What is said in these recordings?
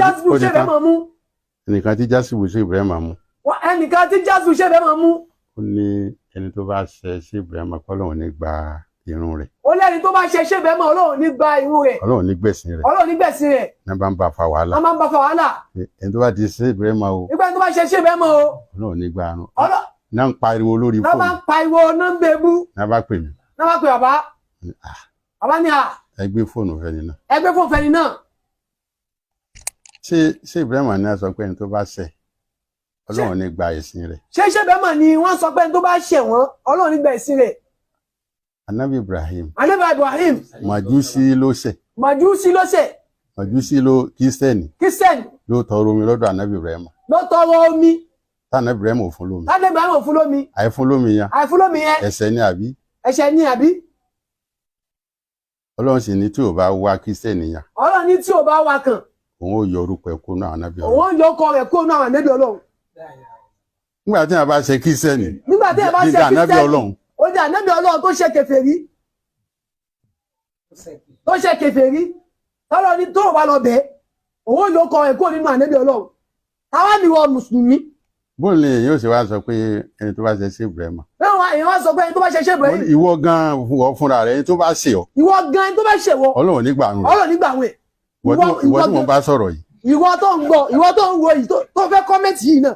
jásìbù ṣe fẹ́ máa mú. ẹnìkan tí jásìbù ṣe Ibrahim mú. ẹnìkan tí jásìbù ṣe fẹ́ máa mú. ó ní ẹni tó bá ṣe Ibrahim Ọlọ́run ní gba irun rẹ̀. ó lẹ́ni tó bá ṣe ṣe fẹ́ máa Ọlọ́run ní gba irun rẹ̀. Ọlọ́run ní gbẹ̀sìn rẹ̀. Ọlọ́run ní gbẹ̀sìn rẹ̀. náà bá ń bá fa wàhálà. ẹni tó bá ti ṣe Ibrahim o. nígbà tó bá ṣe ṣe fẹ́ máa o. Ọlọ́run ní gba irun. náà ń pariwo lórí fóònù. náà bá ń pariwo náà ń bẹ̀bú. náà bá pè mí. náà bá pè bàbá. bàbá ni ẹ gbé fóònù fẹ́ni náà. ẹ gbé fóònù fẹ́ni náà. ṣé Ibrahim ní a sọ pé ẹni tó bá ṣẹ̀ Ọlọ́run ní gba ẹ̀sìn rẹ̀. ṣé bẹ́ẹ̀ ni wọ́n sọ pé ẹni tó bá ṣẹ̀ wọ́n Ọlọ́run ní gba ẹ̀sìn rẹ̀. Anabi Ibrahim. Màjúsí ló ṣẹ̀. Màjúsí ló Kírísítẹ́nì. Ló tọrọ omi lọ́dọ̀ Anabi Ibrahim. Ló tọrọ omi. Anabi Ibrahim ò fún lómi. Anabi Ibrahim ò fún lómi. Àìfún lómi yẹn. Ẹ̀ṣẹ̀ ni àbí. Ẹ̀ṣẹ̀ ni àbí. Ọlọ́run sì ní tí ò bá wá Kírísítẹ́nì yẹn. Ọlọ́run ní tí ò bá wá kàn. Òun ò yọ orúkọ ẹ̀ kúrò náà Anabi Ọlọ́run. Òun yọ ọkọ rẹ̀ kúrò náà Anabi Ọlọ́run. Nígbà tí a bá ṣe Kírísítẹ́nì. Nígbà tí a bá ṣe Kírísítẹ́nì. Ó di Anabi Ọlọ́run tó ṣe kèfèrí. Tọ́lọ́ ní tó wà lọ bẹ́ẹ̀ òun yóò kọ ẹ̀kọ́ nínú Ànábì Ọlọ́run táwa ni wọ́n mùsùlùmí. bóun ni èyí ò sì wá sọ pé ẹni tó bá ṣe ṣe Ibrahim. bẹ́ẹ̀ wá èyí wá sọ pé ẹni tó bá ṣe ṣe Ibrahim. ìwọ gan fúnra rẹ ẹni tó bá ṣe ọ. ìwọ gan ẹni tó bá ṣe wọ. Ọlọ́run nígbà rẹ. Ọlọ́run nígbà rẹ. ìwọ tí mo bá sọ̀rọ̀ yìí. ìwọ tó ń gbọ́ ìwọ tó ń wo yìí tó fẹ́ kọ́mẹ́ǹtì yìí náà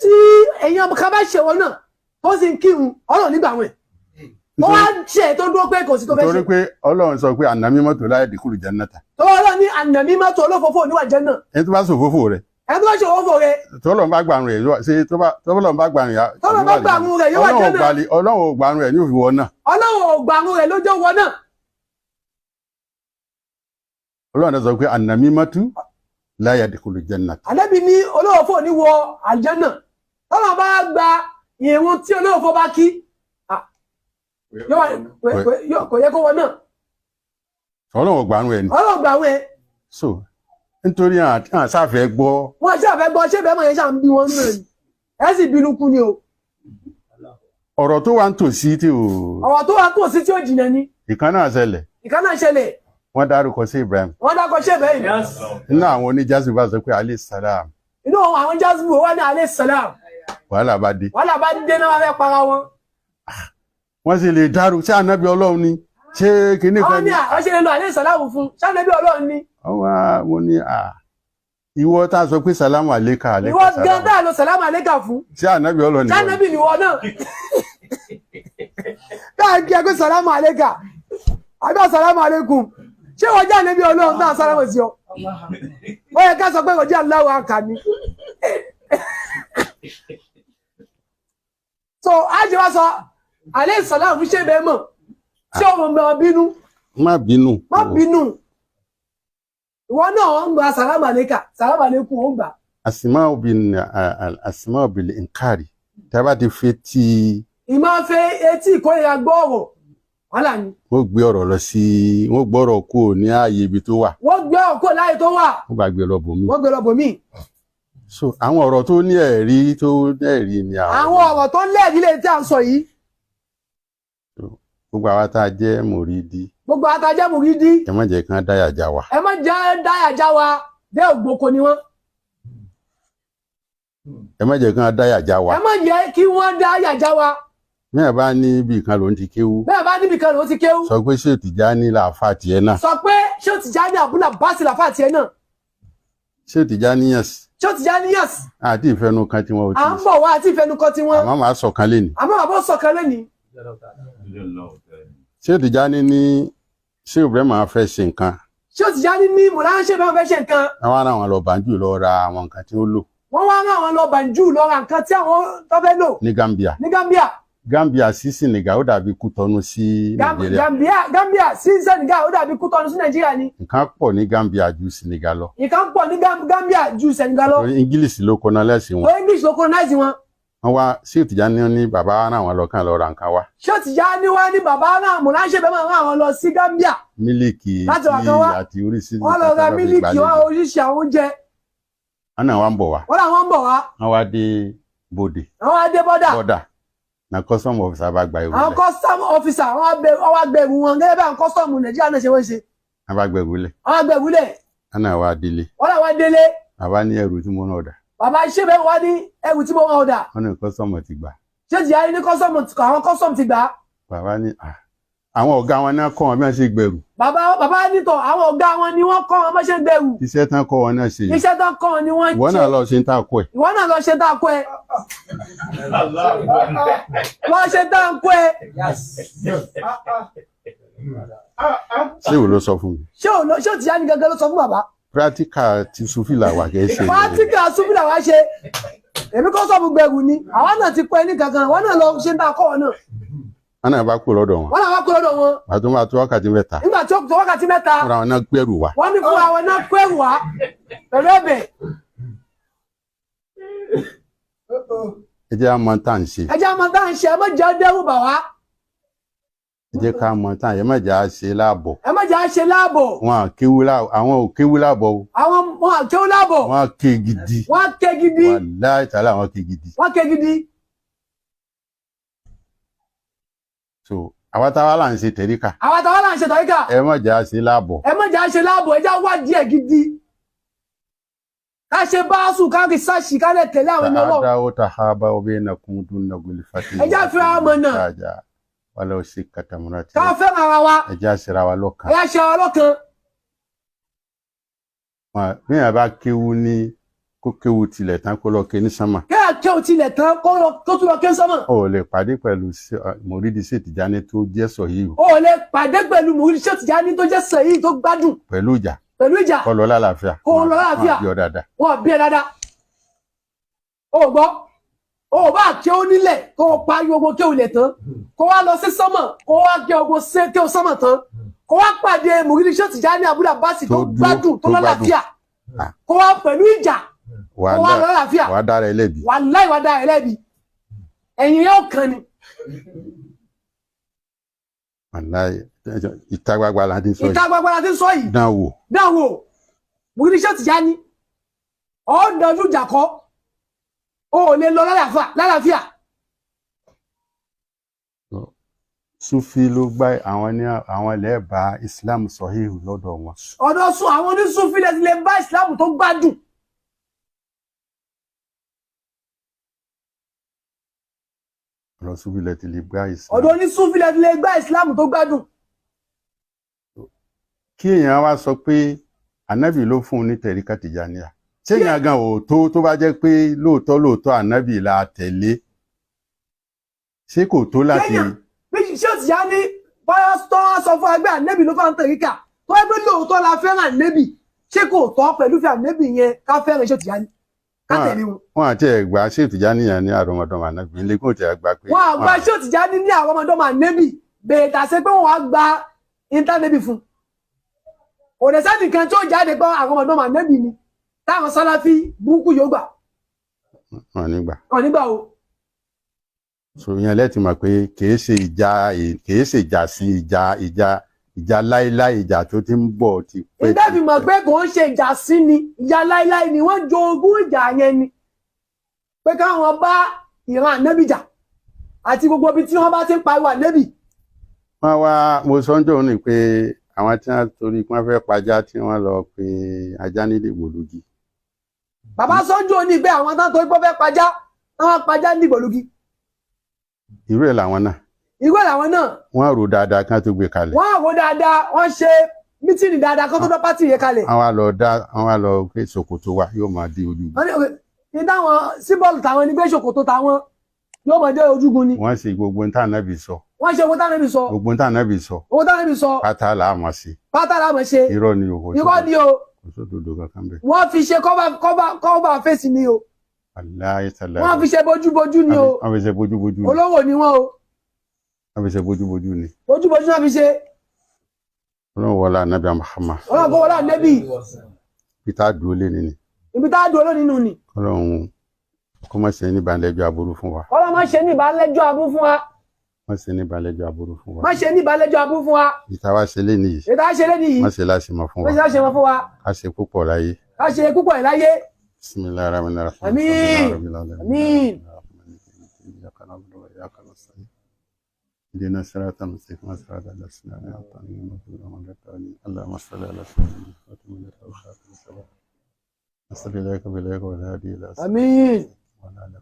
tí èèyàn kan bá ṣe wọn náà tó sì ń kírun Ọlọ́run nígbà rẹ. Ó wá ṣe tó dúró pé kò sí tó fẹ́ ṣe. Nítorí pé Ọlọ́run sọ pé ànàmí mọ́tò láyé dìkúrú jannata. Tó Ọlọ́run ní ànàmí mọ́tò olófòfò níwà Jánnà. Ẹni tó bá ṣòfófò rẹ̀. Ẹni tó bá ṣòfófò rẹ̀. Tọ́lọ́run bá gbàrún rẹ̀ ṣe tọ́lọ́run bá gbàrún rẹ̀. Tọ́lọ́run bá gbàrún rẹ̀ yóò wà Jánnà. Ọlọ́run ò gbàrún rẹ̀ ní òfin wọ náà. Ọlọ́run ò gbàrún rẹ̀ lójó wọ náà. Ọlọ́run sọ pé ànàmí mọ́tò láyé dìkúrú jannata. Ànábì ní olófò ní wọ àlùjánnà. Tọ́lọ́run bá gba ìrun tí olófò bá kí. Kò yẹ kó wọ náà. Ọlọ́run gbàrún ẹ̀ ni. Ọlọ́run gbàrún ẹ̀. So nítorí àwọn sáfẹ́ gbọ́. Wọ́n ṣàfẹ́ gbọ́ ṣé bẹ́ẹ̀ mọ̀ yẹn ṣà ń bí wọn náà ni. Ẹ sì bínú kú ni o. Ọ̀rọ̀ tó wà ń tòsí tí o. Ọ̀rọ̀ tó wà ń tòsí tí ó jìnnà ni. Ìkan náà ṣẹlẹ̀. Wọ́n dárúkọ sí Ibrahim. Wọ́n dárúkọ sí Ibrahim. Inú àwọn oníjásù bá sọ pé alayhi salam. Inú àwọn jásù wà ní alayhi salam. Wàhálà bá dé. Wàhálà bá dé náà wọ́n fẹ́ para wọn. Wọ́n sì lè dárú sí ànábì Ọlọ́run ni ṣé kinní kan ni. Àwọn ṣe lè lo alayhi salam fún sí ànábì Ọlọ́run ni. Mo ní ìwọ tá a sọ pé salamu aleka aleka salamu. Ìwọ gan tá a lo salamu aleka fún. Sí ànábì Ọlọ́run ni. Sí ànábì ni wọ́n náà. Káà kí ẹ pé salamu aleka àbí salamu aleikum ṣé wọ́n jẹ́ ànábì Ọlọ́run tá a sálámù sí ọ. Ó yẹ ká sọ pé wọ́n jẹ́ Allahu akà ni. So àjẹ́ wá sọ alayhi salam ṣe bẹ́ẹ̀ mọ̀ ṣé ọmọ mi ọ bínú. Má bínú. Má bínú. Ìwọ náà ń gba salamu aleka salamu aleikum ó gbà. Asma bil inkari tí a bá ti fi ti. Ìmọ̀ fẹ́ etí ìkórìíra gbọ́ ọ̀rọ̀ wàhálà ni. Wọ́n gbé ọ̀rọ̀ lọ sí wọ́n gbọ́rọ̀ kó ní ààyè ibi tó wà. Wọ́n gbé ọ̀rọ̀ kó láàyè tó wà. Wọ́n bá gbé lọ bòmí. Wọ́n gbé lọ bòmí. So àwọn ọ̀rọ̀ tó ní ẹ̀rí ni àwọn. Àwọn ọ̀rọ̀ tó lẹ́ẹ̀rí lè tí à ń sọ yìí. Gbogbo àwa tá a jẹ́ mùrídí. Gbogbo àwa tá a jẹ́ mùrídí. Ẹ má jẹ́ kán dáyà já wa. Ẹ má jẹ́ dáyà já wa bẹ́ẹ̀ ògbóko ni wọ́n. Ẹ má jẹ́ kán dáyà já wa. Ẹ má jẹ́ kí wọ́n dáyà já wa. Bẹ́ẹ̀ bá ní ibì kan ló ń ti kéwú. Bẹ́ẹ̀ bá níbi kan ló ti kéwú. Sọ pé ṣé Tìjání làáfà tiẹ̀ náà. Sọ pé ṣé Tìjání Abúlà Básì làáfà tiẹ̀ náà. Ṣé Tìjání yẹ̀sì. Ṣé Tìjání yẹ̀sì. Àti ìfẹnu kan tí wọn ò tí. À ń bọ̀ wá àti ìfẹnu kan tí wọn. Àmọ́ màá sọ̀kan lé ní. Àmọ́ màá bọ́ sọ̀kan lé ní. Ṣé Tìjání ní ṣé Ibrahim máa fẹ́ ṣe nǹkan. Ṣé Tìjání ní mò láń ṣe bẹ́ẹ̀ fẹ́ ṣe nǹkan. Àwọn ará wọn lọ bànjú lọ ra àwọn nǹkan tí ó lò. Wọ́n wá rán àwọn lọ bànjú lọ ra nǹkan tí àwọn tó fẹ́ lò. Ní Gambia. Ní Gambia. Gambia sí Senegal ó dàbí Kútọ́nù sí Nàìjíríà. Gambia sí Senegal ó dàbí Kútọ́nù sí Nàìjíríà ni. Nǹkan pọ̀ ní Gambia ju Senegal lọ. Nǹkan pọ̀ ní Gambia ju Senegal lọ. English ló colonize wọn. English ló colonize wọn. Wọ́n wá sí Tìjání ní bàbá rán àwọn lọ kàn lọ ra nǹkan wá. Ṣé Tìjání wá ní bàbá rán àmọ́ láṣẹ bẹ́ẹ̀ máa rán àwọn lọ sí Gambia. Mílíkì àti oríṣiríṣi. Wọ́n lọ ra mílíkì wá oríṣi àwọn oúnjẹ. Wọ́n náà wá ń bọ̀ wá. Wọ́n làwọn ń bọ̀ wá. Wọ́n wá dé bòdè. Wọ́n wá dé bọ́dà. Na custom officer bá gba ẹrù lẹ̀. Àwọn custom officer wọ́n wá gbẹ̀rù wọn gẹ́gẹ́ bí àwọn custom Nàìjíríà náà ṣe wọ́n ṣe. Wọ́n bá gbẹ̀rù lẹ̀. Wọ́n gbẹ̀rù lẹ̀. ana wa délé wọ́n náà wá délé bàbá ní ẹrù tí mo náà dà bàbá ṣé bẹ́ẹ̀ wá ní ẹrù tí mo wá ọ̀dà wọ́n ní kọ́sọ́mù ti gbà ṣé ti ayé ní kọ́sọ́mù àwọn kọ́sọ́mù ti gbà á bàbá ní àwọn ọ̀gá wọn náà kọ́ wọn bí wọ́n ṣe gbẹrù bàbá nítọ̀ àwọn ọ̀gá wọn ni wọ́n kọ́ wọn bá ṣe ń gbẹrù iṣẹ́ tán kọ́ wọn náà ṣe iṣẹ́ tán kọ́ wọn ni wọ́n ìwọ náà lọ ṣe ń tà kọ́ ẹ̀ ìwọ náà lọ ṣe tá a kọ́ ẹ lọ ṣe tá a kọ́ ẹ ṣé ìwọ ló sọ fún mi ṣé ò ti yá ni gangan ló sọ fún bàbá practical ti sufila wà kẹ́ ṣe pàtíkà súnmílà wá ṣe èmi kọ́ sọ́ọ̀bù gbẹ̀rù ni àwọn náà ti pẹ́ ní kankan wọ́n náà lọ ṣe ń tá a kọ́ wọn náà wọ́n náà bá kú lọ́dọ̀ wọn wọ́n náà wá kó lọ́dọ̀ wọn àti wọn àti wákàtí mẹ́ta nígbà tí ó tó wákàtí mẹ́ta fúnra wọn náà gbẹrù wá wọ́n ní fún àwọn náà kó ẹrù wá pẹ̀lú ẹ̀bẹ̀ ẹ jẹ́ ká mọ tá à ń ṣe ẹjẹ́ àmọ́ tá à ń ṣe ẹ má jẹ́ dẹ́rù bà wá ẹ jẹ́ ká mọ tá à ń ṣe ẹ má jẹ́ á ṣe láàbọ̀ ẹ má jẹ́ à ṣe láàbọ̀ àwọn ò kéwú láàbọ̀ o àwọn wọn àkéwú láàbọ̀ wọ́n ké gidi wọ́n ké gidi wàláhì tàálà àwọn ké gidi wọ́n ké gidi so àwa táwa là ń ṣe tẹ̀ríkà àwọn àtàwọn là ń ṣe tọ́ríkà ẹ má jẹ́ á ṣe láàbọ̀ ẹ má jẹ́ à ṣe láàbọ̀ ẹjẹ́ wá díẹ̀ gidi ká ṣe báásù ká rí sáṣì ká lè tẹ̀lé àwọn ẹni ọlọ́run ta'adaw tahabaw bainakum duna gulfatin ẹ jẹ́ á fi ara mọ̀ náà walaw sikkata murati ká fẹ́ràn ara wa ẹ jẹ́ á ṣera wa lọ́kan ẹ yá ṣe ara lọ́kan bí yàrá bá kéwú ní kó kéwú tilẹ̀ tán kó lọ ké ní sánmà kí á ké o tilẹ̀ tán kó tún lọ ké sọ́mọ̀ ó lè pàdé pẹ̀lú Mùrídì Ṣéhù Tìjání tó jẹ́ sọ̀híhù o lè pàdé pẹ̀lú Mùrídì Ṣéhù Tìjání tó jẹ́ sẹ́yìn tó gbádùn pẹ̀lú ìjà pẹ̀lú ìjà kó lọ lálàáfíà kó lọ lálàáfíà wọ́n bí ọ dáadáa wọn bí ẹ dáadáa o gbọ́ o bá ké o nílẹ̀ kó o parí ogbó ké o lẹ̀ tán kó wá lọ sí sọ́mọ̀ kó wá ké ogbó ké o sọ́mọ̀ tán kó wá pàdé Mùrídì Ṣéhù Tìjání Abul Abbas tó gbádùn tó lálàáfíà kó wá pẹ̀lú ìjà kó wá lọ lálàáfíà wàá dára ẹlẹ́bi wàláhì wá dára ẹlẹ́bi ẹ̀yìn yóò kàn ni wàláhì ìta gbagba la ti sọ ìta gbagba la ti sọ yìí dánwò Mùrídì Ṣéhù Tìjání ọ̀ọ́dọ̀ọ́dún ìjà kọ́ o ò lè lọ lálàáfíà Súfí ló gbá àwọn ilẹ̀ bá Islam sọ̀híhù lọ́dọ̀ wọn ọ̀dọ̀ sún àwọn onísúfí lè lè bá Islam tó gbádùn ọ̀dọ̀ Súfí lè ti lè gbá Islam ọ̀dọ̀ onísúfí lè lè gbá Islam tó gbádùn kí èèyàn wá sọ pé ànábì ló fún un ní tẹ̀ríkà Tìjàníyà ṣé èèyàn gan ò tó bá jẹ́ pé lóòótọ́ ànábì la tẹ̀lé ṣé kò tó láti Ṣéhù Tìjání pásítọ̀ sọ fún ẹgbẹ́ ànẹ́bì ló fà ń tẹ̀ríkà tó ẹgbẹ́ lóòótọ́ la fẹ́ràn ànẹ́bì ṣé kò tọ́ pẹ̀lú fi ànẹ́bì yẹn ká fẹ́ràn Ṣéhù Tìjání ká tẹ̀lé wọn. wọn àti ẹgbà Ṣéhù Tìjání yẹn ní àrọmọdọ́mọ ànábì ilé kò tẹ àgbà pé. wọn àgbà Ṣéhù Tìjání ní àrọmọdọ́mọ ànẹ́bì bèèrè tàṣe pé wọn á gba íńtánẹ́bì fún kò dẹ̀ sẹ́ni kan tó jáde pé àrọmọdọ́mọ ànẹ́bì ni táwọn Sàláfì burúkú yóò gbà. wọn nígbà o. so yẹn lẹ́tì mọ̀ pé kìí ṣe ìjà sí ìjà láíláí ìjà tó ti ń bọ̀ ti pẹ́. ìgbà fi mọ̀ pé kò ń ṣe ìjà sí ni ìjà láíláí ni wọ́n jogún ìjà yẹn ni pé káwọn bá ìran ànẹ́bì jà àti gbogbo ibi tí wọ́n bá ti ń pariwo ànẹ́bì. wọ́n wá mo sọ́njọ́ ní pé àwọn tí wọ́n torí pé wọ́n fẹ́ pajá tí wọ́n lọ pe ajá nílé ìgbòlugi. bàbá sọ́njọ́ ní pé àwọn tán torí pé wọ́n fẹ́ pajá wọ́n pajá ní ìgbòlugi. irú ẹ̀ làwọn náà. wọ́n rò dáadáa kán tó gbé kalẹ̀. wọ́n rò dáadáa wọ́n ṣe mítìnì dáadáa kán tó dọ́ pátì yẹn kalẹ̀. àwọn á lọ pé ṣòkòtò wa yóò máa dé ojúgun. ní táwọn símbọ̀lù táwọn ní pé ṣòkòtò táwọn yóò máa dé ojúgun ni. wọ́n ṣe gbogbo ní tànàbì sọ. wọ́n ṣe owó tànàbì sọ. gbogbo ní tànàbì sọ. owó tànàbì sọ. pátá là á mọ̀ sí. pátá là á mọ̀ ṣe. irọ́ ni o. irọ́ ni o. kò sódodo kankan bẹ́ẹ̀. wọ́n fi ṣe kọ́bà fèsì ni o. aláìsàlẹ̀. wọ́n fi ṣe bójúbójú ni o. wọ́n fi ṣe bójúbójú ni. olówó ni wọ́n o. wọ́n fi ṣe bójúbójú ni. bójúbójú náà fi ṣe. ọlọ́run wọlá ànábì Muhammad. ọlọ́run kó wọlá ànábì. ibi tá a dúró lé nínú. ibi tá a dúró nínú ni. ọlọ́run kó má ṣe ní ìbàlẹ́jọ́ aburú fún wa. ọlọ́run má ṣe ní ìbàlẹ́jọ́ aburú fún wa. má ṣe ní ìbàlẹ́jọ́ aburú fún wa. má ṣe ní ìbàlẹ́jọ́ aburú fún wa. ìta wa ṣe lé nìyí. ìta wa ṣe lé nìyí. má ṣe láṣemọ fún wa. má ṣe láṣemọ fún wa. ká ṣe púpọ̀ láyé. ká ṣe púpọ̀ láyé. bismillahir rahmanir rahim. àmín àmín. اهدنا الصراط المستقيم صراط الذين أنعمت عليهم غير المغضوب عليهم. اللهم صل على سيدنا محمد وخاتم الصلاة نصر إليك بإليك والهادي إلى آمين وعلى آلك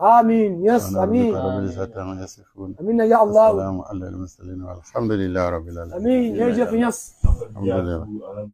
آمين يس آمين رب العزة عما يصفون آمين يا الله السلام على المرسلين والحمد لله رب العالمين آمين يا جف يس الحمد لله